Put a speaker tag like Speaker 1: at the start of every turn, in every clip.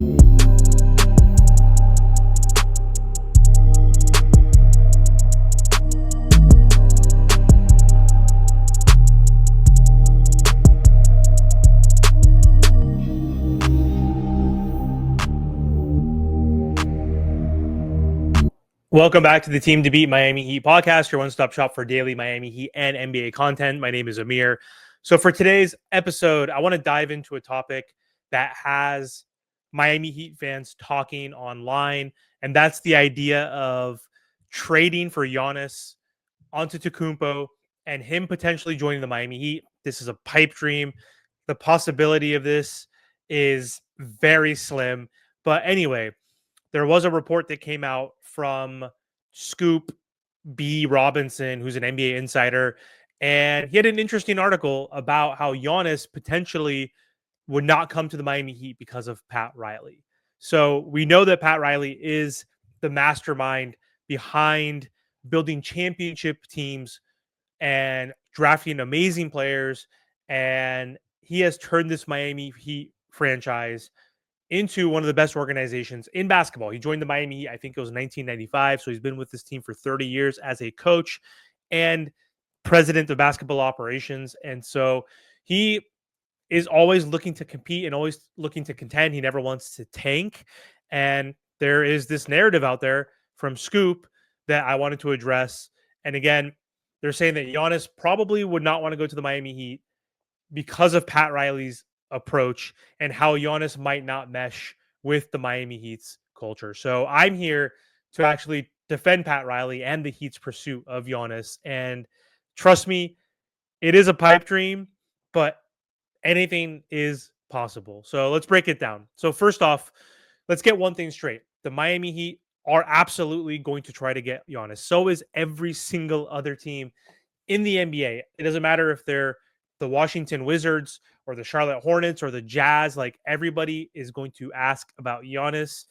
Speaker 1: Welcome back to the Team to Beat Miami Heat podcast, your one-stop shop for daily Miami Heat and NBA content. My name is Amir. So for today's episode, I want to dive into a topic that has Miami Heat fans talking online, and that's the idea of trading for Giannis Antetokounmpo and him potentially joining the Miami Heat. This is a pipe dream. The possibility of this is very slim. But anyway, there was a report that came out from Scoop B. Robinson, who's an NBA insider, and he had an interesting article about how Giannis potentially would not come to the Miami Heat because of Pat Riley. So we know that Pat Riley is the mastermind behind building championship teams and drafting amazing players. And he has turned this Miami Heat franchise into one of the best organizations in basketball. He joined the Miami Heat, I think it was 1995. So he's been with this team for 30 years as a coach and president of basketball operations. And so he is always looking to compete and always looking to contend. He never wants to tank. And there is this narrative out there from Scoop that I wanted to address. And again, they're saying that Giannis probably would not want to go to the Miami Heat because of Pat Riley's approach and how Giannis might not mesh with the Miami Heat's culture. So I'm here to actually defend Pat Riley and the Heat's pursuit of Giannis. And trust me, it is a pipe dream, but anything is possible. So let's break it down. So first off, let's get one thing straight. The Miami Heat are absolutely going to try to get Giannis. So is every single other team in the NBA. It doesn't matter if they're the Washington Wizards or the Charlotte Hornets or the Jazz. Like, everybody is going to ask about Giannis,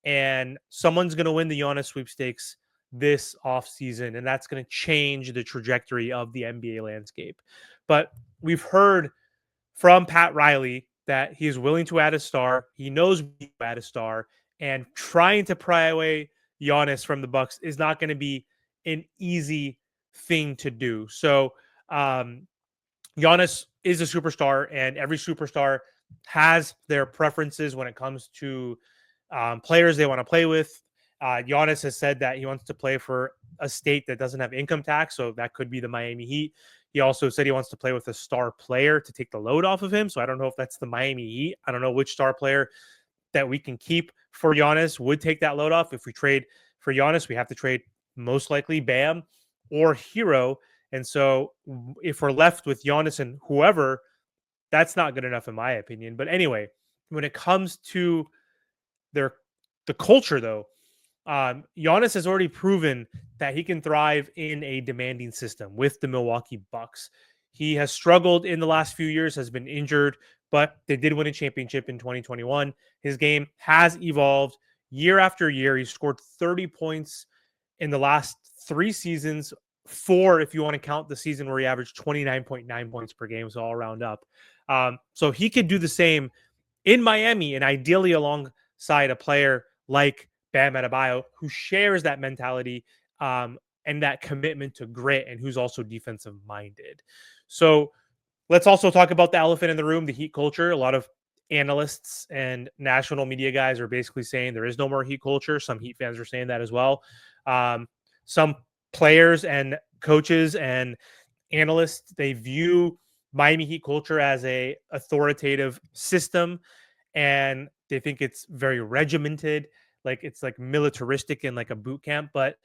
Speaker 1: and someone's going to win the Giannis sweepstakes this offseason, and that's going to change the trajectory of the NBA landscape. But we've heard from Pat Riley that he is willing to add a star. He knows we need to add a star, and trying to pry away Giannis from the Bucks is not going to be an easy thing to do. So Giannis is a superstar, and every superstar has their preferences when it comes to players they want to play with. Giannis has said that he wants to play for a state that doesn't have income tax, so that could be the Miami Heat. He also said he wants to play with a star player to take the load off of him. So I don't know if that's the Miami Heat. I don't know which star player that we can keep for Giannis would take that load off. If we trade for Giannis, we have to trade most likely Bam or Hero. And so if we're left with Giannis and whoever, that's not good enough in my opinion. But anyway, when it comes to the culture, though, Giannis has already proven that he can thrive in a demanding system with the Milwaukee Bucks. He has struggled in the last few years, has been injured, but they did win a championship in 2021. His game has evolved year after year. He scored 30 points in the last 3 seasons, 4 if you want to count the season where he averaged 29.9 points per game, so all round up. So he could do the same in Miami, and ideally alongside a player like Bam Adebayo, who shares that mentality and that commitment to grit, and who's also defensive minded. So let's also talk about the elephant in the room, the Heat culture. A lot of analysts and national media guys are basically saying there is no more Heat culture. Some Heat fans are saying that as well. Some players and coaches and analysts, they view Miami Heat culture as a authoritative system, and they think it's very regimented, like it's like militaristic and like a boot camp. But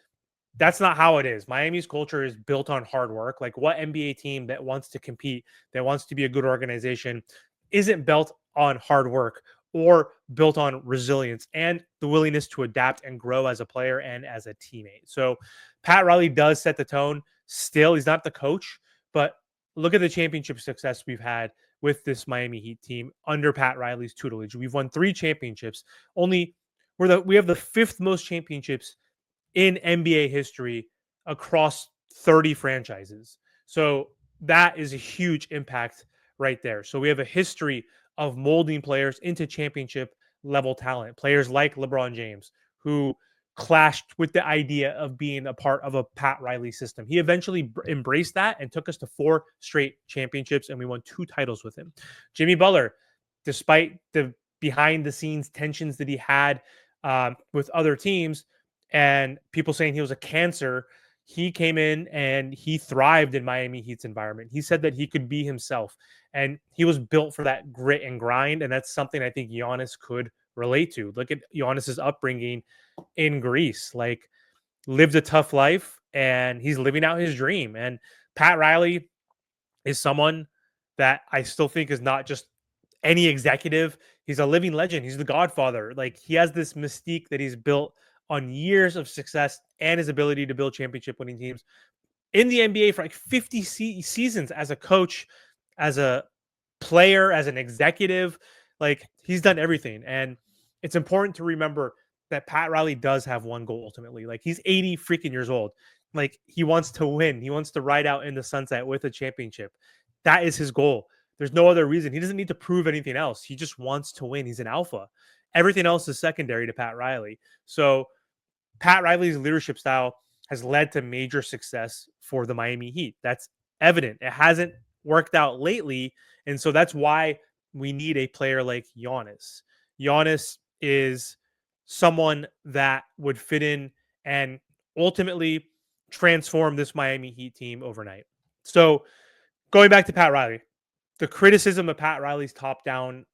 Speaker 1: that's not how it is. Miami's culture is built on hard work. Like, what NBA team that wants to compete, that wants to be a good organization, isn't built on hard work or built on resilience and the willingness to adapt and grow as a player and as a teammate. So Pat Riley does set the tone. Still, he's not the coach, but look at the championship success we've had with this Miami Heat team under Pat Riley's tutelage. We've won 3 championships. We have the 5th most championships in NBA history across 30 franchises. So that is a huge impact right there. So we have a history of molding players into championship level talent, players like LeBron James, who clashed with the idea of being a part of a Pat Riley system. He eventually embraced that and took us to 4 straight championships, and we won 2 titles with him. Jimmy Butler, despite the behind the scenes tensions that he had with other teams and people saying he was a cancer, he came in and he thrived in Miami Heat's environment. He said that he could be himself, and he was built for that grit and grind. And that's something I think Giannis could relate to. Look at Giannis's upbringing in Greece, like lived a tough life, and he's living out his dream. And Pat Riley is someone that I still think is not just any executive. He's a living legend. He's the godfather. Like, he has this mystique that he's built on years of success and his ability to build championship winning teams in the NBA for like 50 seasons as a coach, as a player, as an executive. Like, he's done everything. And it's important to remember that Pat Riley does have one goal ultimately. Like, he's 80 freaking years old. Like, he wants to win. He wants to ride out in the sunset with a championship. That is his goal. There's no other reason. He doesn't need to prove anything else. He just wants to win. He's an alpha. Everything else is secondary to Pat Riley. So Pat Riley's leadership style has led to major success for the Miami Heat. That's evident. It hasn't worked out lately. And so that's why we need a player like Giannis. Giannis is someone that would fit in and ultimately transform this Miami Heat team overnight. So going back to Pat Riley, the criticism of Pat Riley's top-down,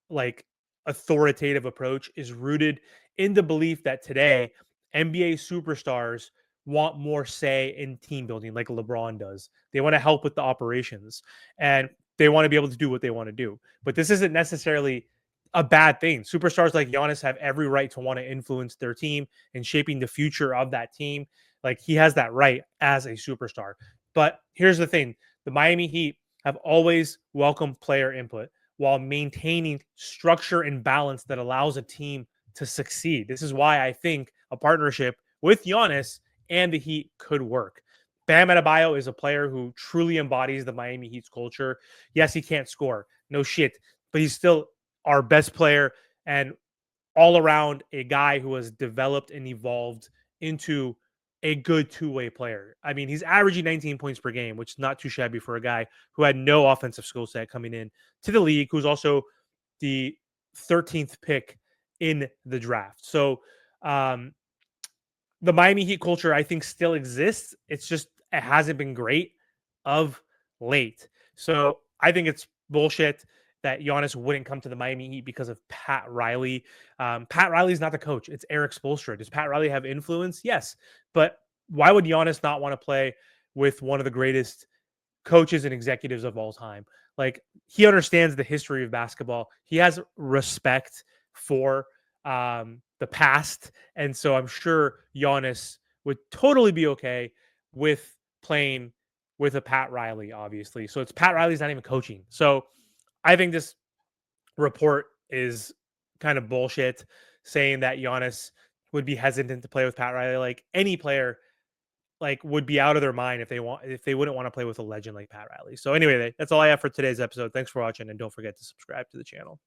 Speaker 1: like, authoritative approach is rooted in the belief that today NBA superstars want more say in team building like LeBron does. They want to help with the operations and they want to be able to do what they want to do. But this isn't necessarily a bad thing. Superstars like Giannis have every right to want to influence their team and shaping the future of that team. Like, he has that right as a superstar. But here's the thing. The Miami Heat have always welcomed player input while maintaining structure and balance that allows a team to succeed. This is why I think a partnership with Giannis and the Heat could work. Bam Adebayo is a player who truly embodies the Miami Heat's culture. Yes, he can't score. No shit. But he's still our best player and all around a guy who has developed and evolved into a good two-way player. I mean, he's averaging 19 points per game, which is not too shabby for a guy who had no offensive skill set coming in to the league, who's also the 13th pick in the draft. So the Miami Heat culture, I think, still exists. It's just it hasn't been great of late. So I think it's bullshit that Giannis wouldn't come to the Miami Heat because of Pat Riley. Pat Riley's not the coach. It's Eric Spoelstra. Does Pat Riley have influence? Yes. But why would Giannis not want to play with one of the greatest coaches and executives of all time? Like, he understands the history of basketball. He has respect for the past. And so I'm sure Giannis would totally be okay with playing with a Pat Riley, obviously. So it's Pat Riley's not even coaching. So I think this report is kind of bullshit, saying that Giannis would be hesitant to play with Pat Riley. Like, any player like would be out of their mind if they wouldn't want to play with a legend like Pat Riley. So anyway, that's all I have for today's episode. Thanks for watching, and don't forget to subscribe to the channel.